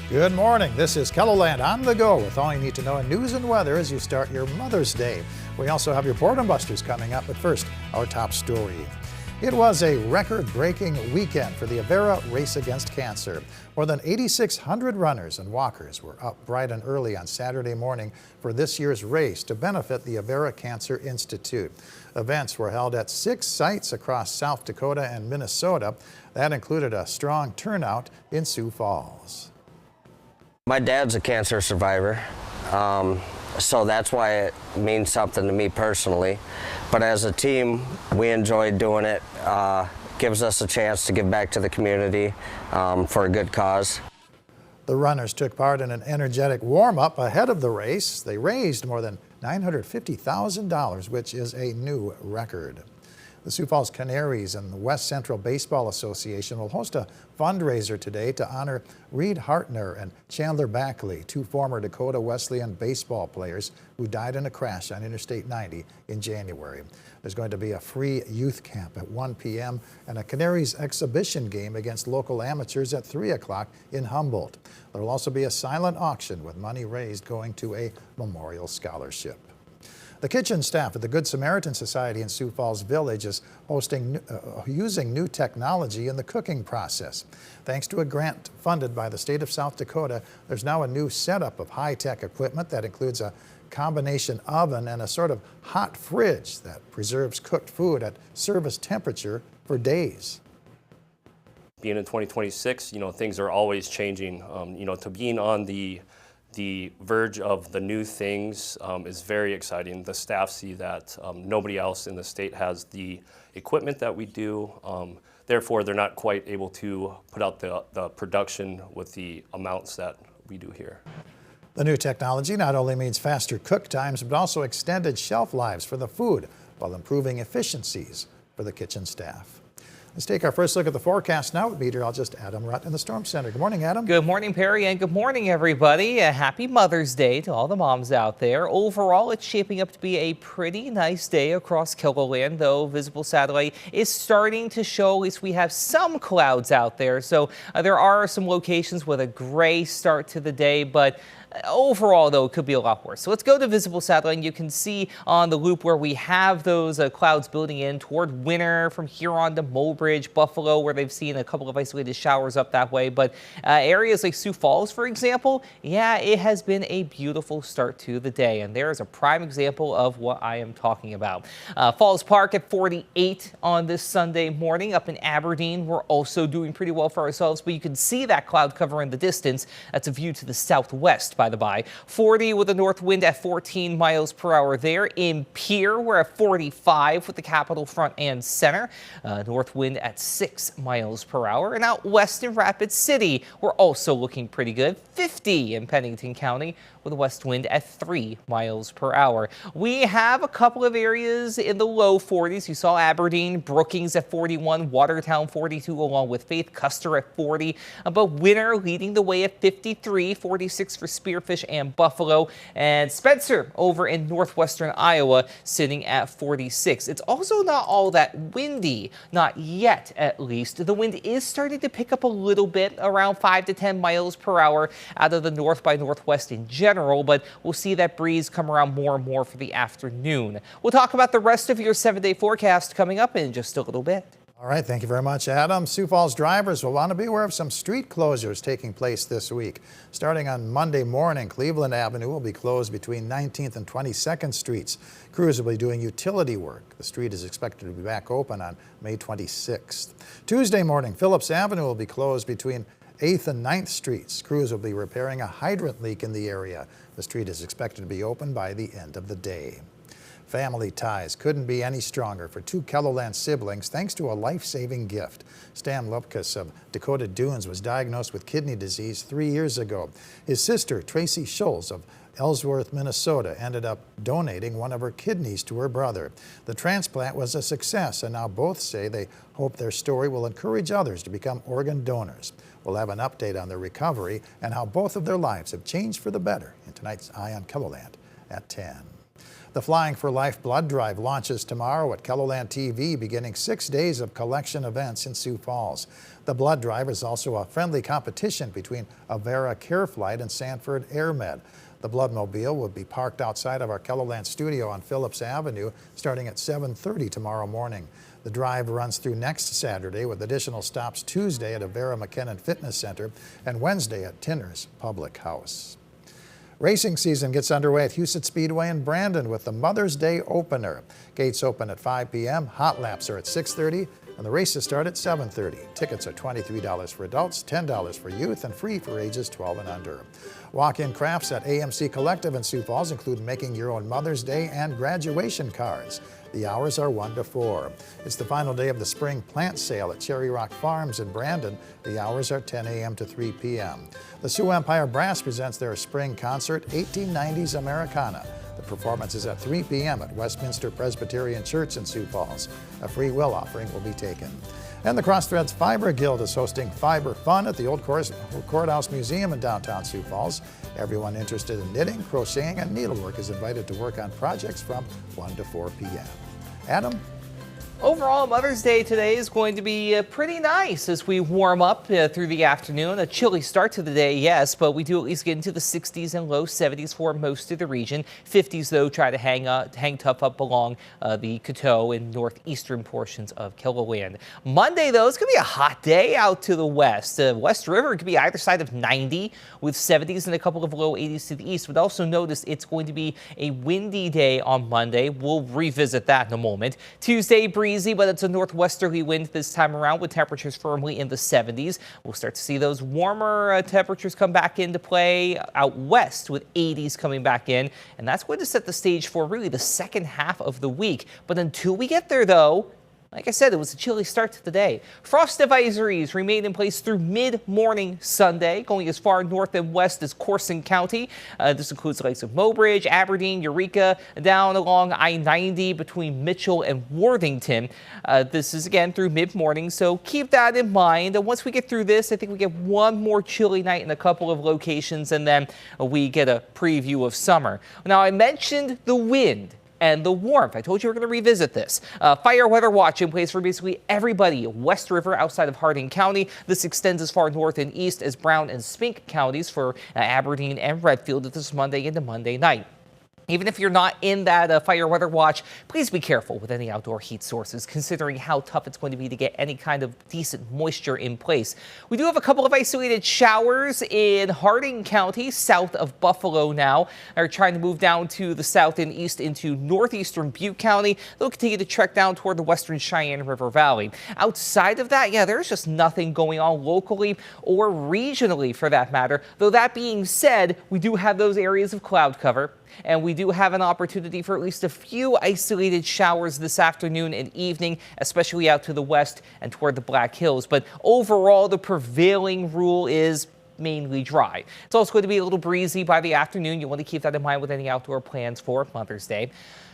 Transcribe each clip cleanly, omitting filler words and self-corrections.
Good morning. This is KELOLAND on the go with all you need to know in news and weather as you start your Mother's Day. We also have your Boredom Busters coming up, but first, our top story. It was a record-breaking weekend for the Avera Race Against Cancer. More than 8,600 runners and walkers were up bright and early on Saturday morning for this year's race to benefit the Avera Cancer Institute. Events were held at 6 sites across South Dakota and Minnesota. That included a strong turnout in Sioux Falls. My dad's a cancer survivor, so that's why it means something to me personally. But as a team, we enjoy doing it. Gives us a chance to give back to the community for a good cause. The runners took part in an energetic warm-up ahead of the race. They raised more than $950,000, which is a new record. The Sioux Falls Canaries and the West Central Baseball Association will host a fundraiser today to honor Reed Hartner and Chandler Backley, 2 former Dakota Wesleyan baseball players who died in a crash on Interstate 90 in January. There's going to be a free youth camp at 1 p.m. and a Canaries exhibition game against local amateurs at 3 o'clock in Humboldt. There will also be a silent auction with money raised going to a memorial scholarship. The kitchen staff at the Good Samaritan Society in Sioux Falls Village is using new technology in the cooking process. Thanks to a grant funded by the state of South Dakota, there's now a new setup of high-tech equipment that includes a combination oven and a sort of hot fridge that preserves cooked food at service temperature for days. Being in 2026, things are always changing. To being on the verge of the new things is very exciting. The staff see that nobody else in the state has the equipment that we do. Therefore, they're not quite able to put out the production with the amounts that we do here. The new technology not only means faster cook times, but also extended shelf lives for the food while improving efficiencies for the kitchen staff. Let's take our first look at the forecast now with meteorologist Adam Rutt in the Storm Center. Good morning, Adam. Good morning, Perry, and good morning, everybody. A happy Mother's Day to all the moms out there. Overall, it's shaping up to be a pretty nice day across KELOLAND, though visible satellite is starting to show at least we have some clouds out there. So there are some locations with a gray start to the day, but overall, though, it could be a lot worse. So let's go to visible satellite, and you can see on the loop where we have those clouds building in toward winter from here on to Mulbridge, Buffalo, where they've seen a couple of isolated showers up that way. But areas like Sioux Falls, for example, yeah, it has been a beautiful start to the day. And there is a prime example of what I am talking about. Falls Park at 48 on this Sunday morning. Up in Aberdeen, we're also doing pretty well for ourselves, but you can see that cloud cover in the distance. That's a view to the southwest, by the by. 40 with a north wind at 14 miles per hour there. In Pierre, we're at 45 with the Capitol front and center. North wind at 6 miles per hour. And out west in Rapid City, we're also looking pretty good. 50 in Pennington County with a west wind at 3 miles per hour. We have a couple of areas in the low 40s. You saw Aberdeen, Brookings at 41, Watertown 42, along with Faith Custer at 40. But Winter leading the way at 53, 46 for Spearfish and Buffalo. And Spencer over in northwestern Iowa sitting at 46. It's also not all that windy, not yet at least. The wind is starting to pick up a little bit, around 5 to 10 miles per hour out of the north by northwest in general, but we'll see that breeze come around more and more for the afternoon. We'll talk about the rest of your 7-day forecast coming up in just a little bit. All right, thank you very much, Adam. Sioux Falls drivers will want to be aware of some street closures taking place this week. Starting on Monday morning, Cleveland Avenue will be closed between 19th and 22nd Streets. Crews will be doing utility work. The street is expected to be back open on May 26th. Tuesday morning, Phillips Avenue will be closed between 8th and 9th Streets. Crews will be repairing a hydrant leak in the area. The street is expected to be open by the end of the day. Family ties couldn't be any stronger for 2 KELOLAND siblings thanks to a life-saving gift. Stan Lupkus of Dakota Dunes was diagnosed with kidney disease 3 years ago. His sister, Tracy Schulz of Ellsworth, Minnesota, ended up donating one of her kidneys to her brother. The transplant was a success, and now both say they hope their story will encourage others to become organ donors. We'll have an update on their recovery and how both of their lives have changed for the better in tonight's Eye on KELOLAND at 10. The Flying for Life blood drive launches tomorrow at KELOLAND TV, beginning 6 days of collection events in Sioux Falls. The blood drive is also a friendly competition between Avera Care Flight and Sanford AirMed. The Bloodmobile will be parked outside of our KELOLAND studio on Phillips Avenue starting at 7:30 tomorrow morning. The drive runs through next Saturday with additional stops Tuesday at Avera McKinnon Fitness Center and Wednesday at Tinner's Public House. Racing season gets underway at Huset's Speedway in Brandon with the Mother's Day opener. Gates open at 5 p.m., hot laps are at 6:30, and the races start at 7:30. Tickets are $23 for adults, $10 for youth, and free for ages 12 and under. Walk-in crafts at AMC Collective in Sioux Falls include making your own Mother's Day and graduation cards. The hours are 1 to 4. It's the final day of the spring plant sale at Cherry Rock Farms in Brandon. The hours are 10 a.m. to 3 p.m. The Sioux Empire Brass presents their spring concert, 1890s Americana. The performance is at 3 p.m. at Westminster Presbyterian Church in Sioux Falls. A free will offering will be taken. And the Crossthreads Fiber Guild is hosting Fiber Fun at the Old Courthouse Museum in downtown Sioux Falls. Everyone interested in knitting, crocheting, and needlework is invited to work on projects from 1 to 4 p.m. Adam? Overall, Mother's Day today is going to be pretty nice as we warm up through the afternoon. A chilly start to the day, yes, but we do at least get into the 60s and low 70s for most of the region. 50s, though, try to hang tough up along the Coteau and northeastern portions of KELOLAND. Monday, though, it's going to be a hot day out to the west. West River could be either side of 90 with 70s and a couple of low 80s to the east. But also notice it's going to be a windy day on Monday. We'll revisit that in a moment. Tuesday, breezy, but it's a northwesterly wind this time around with temperatures firmly in the 70s. We'll start to see those warmer temperatures come back into play out west with 80s coming back in. And that's going to set the stage for really the second half of the week. But until we get there, though, like I said, it was a chilly start to the day. Frost advisories remain in place through mid-morning Sunday, going as far north and west as Corson County. This includes the likes of Mobridge, Aberdeen, Eureka, down along I-90 between Mitchell and Worthington. This is again through mid-morning, so keep that in mind. And once we get through this, I think we get one more chilly night in a couple of locations, and then we get a preview of summer. Now, I mentioned the wind and the warmth. I told you we're going to revisit this. Fire weather watch in place for basically everybody West River outside of Hardin County. This extends as far north and east as Brown and Spink counties for Aberdeen and Redfield this Monday into Monday night. Even if you're not in that fire weather watch, please be careful with any outdoor heat sources, considering how tough it's going to be to get any kind of decent moisture in place. We do have a couple of isolated showers in Hardin County, south of Buffalo now. They're trying to move down to the south and east into northeastern Butte County. They'll continue to trek down toward the western Cheyenne River Valley. Outside of that, yeah, there's just nothing going on locally or regionally for that matter. Though that being said, we do have those areas of cloud cover. And we do have an opportunity for at least a few isolated showers this afternoon and evening, especially out to the west and toward the Black Hills. But overall, the prevailing rule is mainly dry. It's also going to be a little breezy by the afternoon. You want to keep that in mind with any outdoor plans for Mother's Day.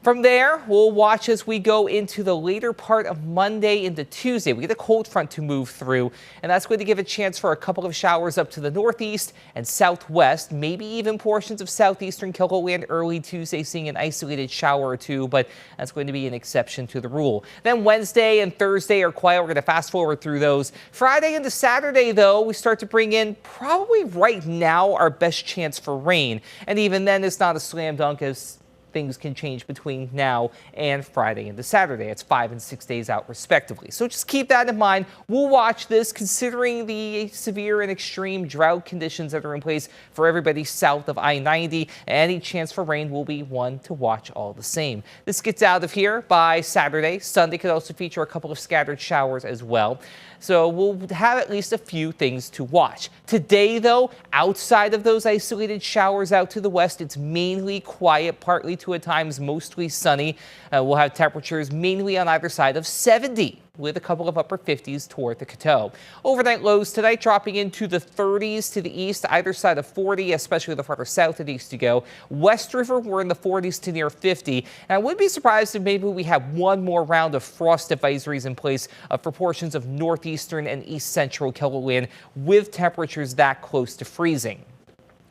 From there, we'll watch as we go into the later part of Monday into Tuesday. We get a cold front to move through, and that's going to give a chance for a couple of showers up to the northeast and southwest, maybe even portions of southeastern KELOLAND early Tuesday, seeing an isolated shower or two, but that's going to be an exception to the rule. Then Wednesday and Thursday are quiet. We're going to fast forward through those. Friday into Saturday, though, we start to bring in probably right now our best chance for rain, and even then it's not a slam dunk as things can change between now and Friday into Saturday. It's 5 and 6 days out respectively. So just keep that in mind. We'll watch this considering the severe and extreme drought conditions that are in place for everybody south of I-90. Any chance for rain will be one to watch all the same. This gets out of here by Saturday. Sunday could also feature a couple of scattered showers as well. So we'll have at least a few things to watch. Today, though, outside of those isolated showers out to the west, it's mainly quiet, partly to at times mostly sunny. We'll have temperatures mainly on either side of 70. With a couple of upper 50s toward the Coteau. Overnight lows tonight dropping into the 30s to the east, either side of 40, especially the farther south and east you go. West River, we're in the 40s to near 50. And I wouldn't be surprised if maybe we have one more round of frost advisories in place for portions of northeastern and east central KELOLAND with temperatures that close to freezing.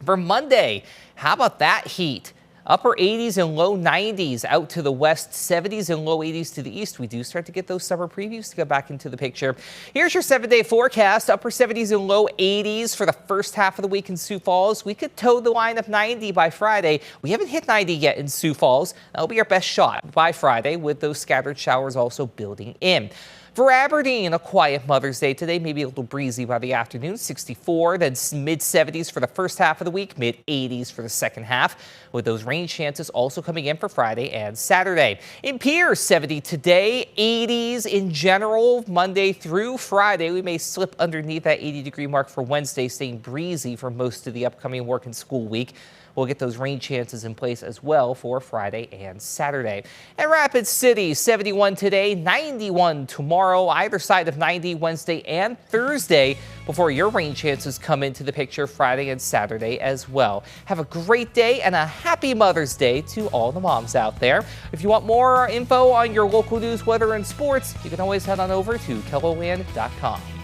For Monday, how about that heat? Upper 80s and low 90s out to the west, 70s and low 80s to the east. We do start to get those summer previews to get back into the picture. Here's your 7-day forecast. Upper 70s and low 80s for the first half of the week in Sioux Falls. We could toe the line of 90 by Friday. We haven't hit 90 yet in Sioux Falls. That'll be our best shot by Friday, with those scattered showers also building in. For Aberdeen, a quiet Mother's Day today, maybe a little breezy by the afternoon, 64, then mid-70s for the first half of the week, mid-80s for the second half, with those rain chances also coming in for Friday and Saturday. In Pierce, 70 today, 80s in general, Monday through Friday. We may slip underneath that 80-degree mark for Wednesday, staying breezy for most of the upcoming work and school week. We'll get those rain chances in place as well for Friday and Saturday. And Rapid City, 71 today, 91 tomorrow, either side of 90 Wednesday and Thursday, before your rain chances come into the picture Friday and Saturday as well. Have a great day and a happy Mother's Day to all the moms out there. If you want more info on your local news, weather, and sports, you can always head on over to KELOLAND.com.